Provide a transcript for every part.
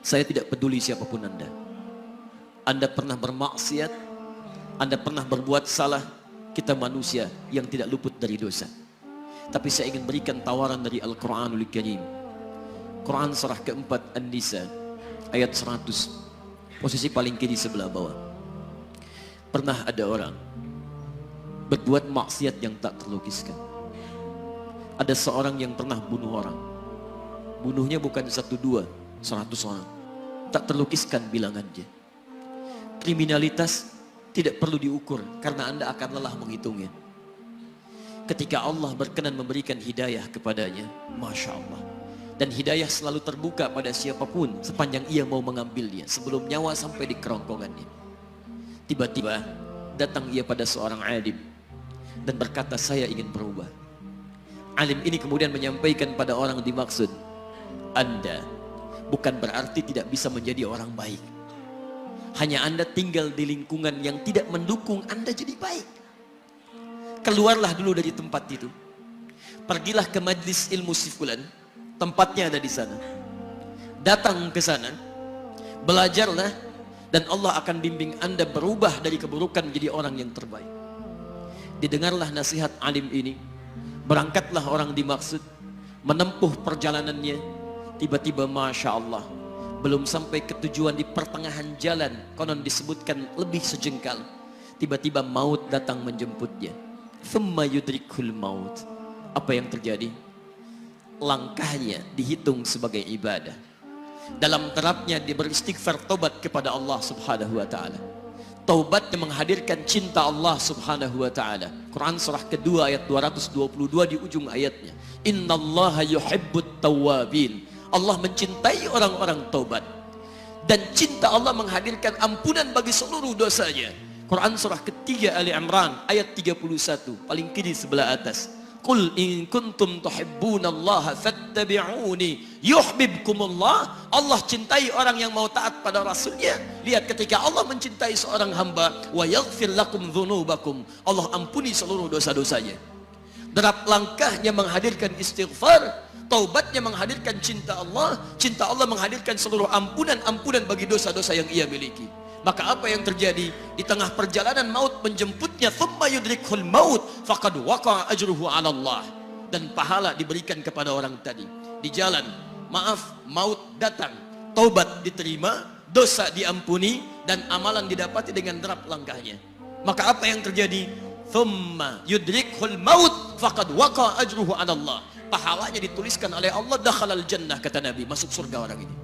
Saya tidak peduli siapapun Anda. Anda pernah bermaksiat, Anda pernah berbuat salah. Kita manusia yang tidak luput dari dosa. Tapi saya ingin berikan tawaran dari Al-Quranul Karim. Quran surah keempat An-Nisa ayat 100, posisi paling kiri sebelah bawah. Pernah ada orang berbuat maksiat yang tak terlukiskan. Ada seorang yang pernah bunuh orang. Bunuhnya bukan 1, 2, 100 orang. Tak terlukiskan bilangannya. Kriminalitas tidak perlu diukur karena Anda akan lelah menghitungnya. Ketika Allah berkenan memberikan hidayah kepadanya, Masya Allah. Dan hidayah selalu terbuka pada siapapun sepanjang ia mau mengambilnya sebelum nyawa sampai di kerongkongannya. Tiba-tiba datang ia pada seorang alim dan berkata, saya ingin berubah. Alim ini kemudian menyampaikan pada orang dimaksud, Anda bukan berarti tidak bisa menjadi orang baik. Hanya Anda tinggal di lingkungan yang tidak mendukung Anda jadi baik. Keluarlah dulu dari tempat itu. Pergilah ke majlis ilmu si fulan, tempatnya ada di sana. Datang ke sana, belajarlah, dan Allah akan bimbing Anda berubah dari keburukan menjadi orang yang terbaik. Didengarlah nasihat alim ini. Berangkatlah orang dimaksud, menempuh perjalanannya. Tiba-tiba Masya Allah, belum sampai ke tujuan, di pertengahan jalan, konon disebutkan lebih sejengkal, tiba-tiba maut datang menjemputnya. Thumma yudrikul maut. Apa yang terjadi? Langkahnya dihitung sebagai ibadah. Dalam terapnya dia beristighfar, tobat kepada Allah subhanahu wa ta'ala. Taubat yang menghadirkan cinta Allah subhanahu wa ta'ala. Quran surah kedua ayat 222 di ujung ayatnya. Innallaha yuhibbut tawwabin. Allah mencintai orang-orang taubat. Dan cinta Allah menghadirkan ampunan bagi seluruh dosanya. Quran surah ketiga Ali Imran ayat 31, paling kiri sebelah atas. Qul in kuntum tuhibbunallaha fattabi'uni yuhibbukumullah. Allah cintai orang yang mau taat pada Rasulnya. Lihat, ketika Allah mencintai seorang hamba, wa yaghfir lakum dzunubakum, Allah ampuni seluruh dosa-dosanya. Derap langkahnya menghadirkan istighfar, taubatnya menghadirkan cinta Allah menghadirkan seluruh ampunan bagi dosa-dosa yang ia miliki. Maka apa yang terjadi? Di tengah perjalanan maut menjemputnya, thumma yudrikhul maut faqad waqa'a ajruhu 'ala Allah. Dan pahala diberikan kepada orang tadi. Di jalan, maaf, maut datang, taubat diterima, dosa diampuni, dan amalan didapati dengan derap langkahnya. Maka apa yang terjadi? Thumma yudrikhul maut faqad waqa'a ajruhu 'ala Allah. Pahalanya dituliskan oleh Allah, dakhalal jannah, kata Nabi, masuk surga orang ini.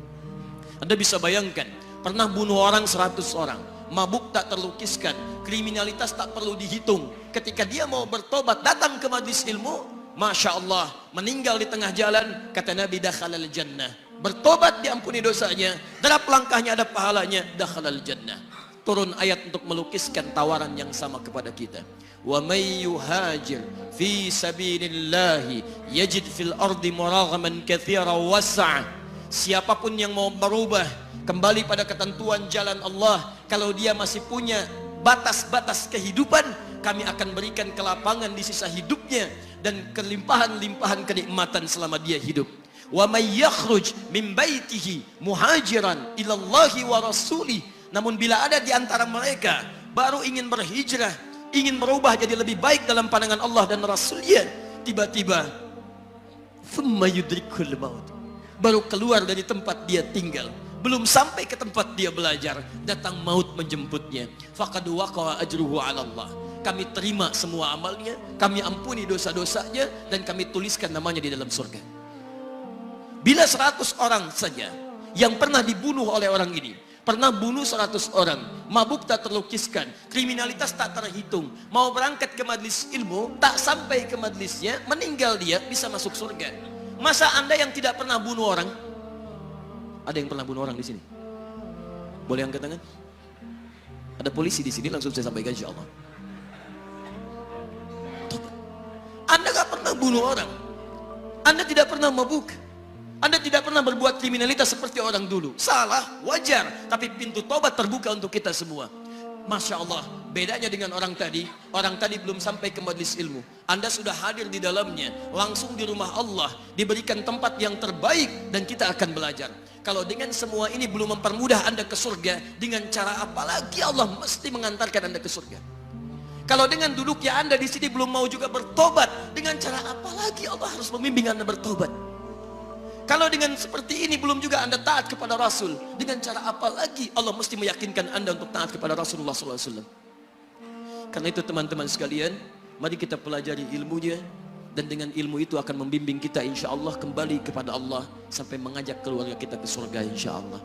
Anda bisa bayangkan, pernah bunuh orang 100 orang, mabuk tak terlukiskan, kriminalitas tak perlu dihitung. Ketika dia mau bertobat, datang ke majlis ilmu, Masya Allah, meninggal di tengah jalan, kata Nabi, dakhalal jannah. Bertobat diampuni dosanya, derap langkahnya ada pahalanya, dakhalal jannah. Turun ayat untuk melukiskan tawaran yang sama kepada kita. Wa may yuhajir fi sabilillahi yajid fil ardi muraghaman katsiran was'a. Siapapun yang mau berubah kembali pada ketentuan jalan Allah, kalau dia masih punya batas-batas kehidupan, kami akan berikan kelapangan di sisa hidupnya dan kelimpahan-limpahan kenikmatan selama dia hidup. Wa may yakhruj min baitihi muhajiran ila Allahi wa rasuli. Namun bila ada di antara mereka baru ingin berhijrah, ingin berubah jadi lebih baik dalam pandangan Allah dan Rasulnya, tiba-tiba thumma yudrikul maut, baru keluar dari tempat dia tinggal, belum sampai ke tempat dia belajar, datang maut menjemputnya. Faqad waqa'a ajruhu 'ala Allah. Kami terima semua amalnya, kami ampuni dosa-dosanya, dan kami tuliskan namanya di dalam surga. Bila 100 orang saja yang pernah dibunuh oleh orang ini, pernah bunuh 100 orang, mabuk tak terlukiskan, kriminalitas tak terhitung, mau berangkat ke majlis ilmu, tak sampai ke majlisnya, meninggal dia, bisa masuk surga. Masa Anda yang tidak pernah bunuh orang? Ada yang pernah bunuh orang di sini? Boleh angkat tangan? Ada polisi di sini, langsung saya sampaikan insyaallah. Anda gak pernah bunuh orang, Anda tidak pernah mabuk, Anda tidak pernah berbuat kriminalitas seperti orang dulu. Salah, wajar, tapi pintu tobat terbuka untuk kita semua. Masya Allah, Bedanya dengan orang tadi belum sampai ke majelis ilmu. Anda sudah hadir di dalamnya, langsung di rumah Allah, diberikan tempat yang terbaik dan kita akan belajar. Kalau dengan semua ini belum mempermudah Anda ke surga, dengan cara apa lagi Allah mesti mengantarkan Anda ke surga? Kalau dengan duduknya Anda di sini belum mau juga bertobat, dengan cara apa lagi Allah harus membimbing Anda bertobat? Kalau dengan seperti ini belum juga Anda taat kepada Rasul, dengan cara apa lagi Allah mesti meyakinkan Anda untuk taat kepada Rasulullah SAW? Karena itu teman-teman sekalian, mari kita pelajari ilmunya, dan dengan ilmu itu akan membimbing kita insya Allah kembali kepada Allah sampai mengajak keluarga kita ke surga insya Allah.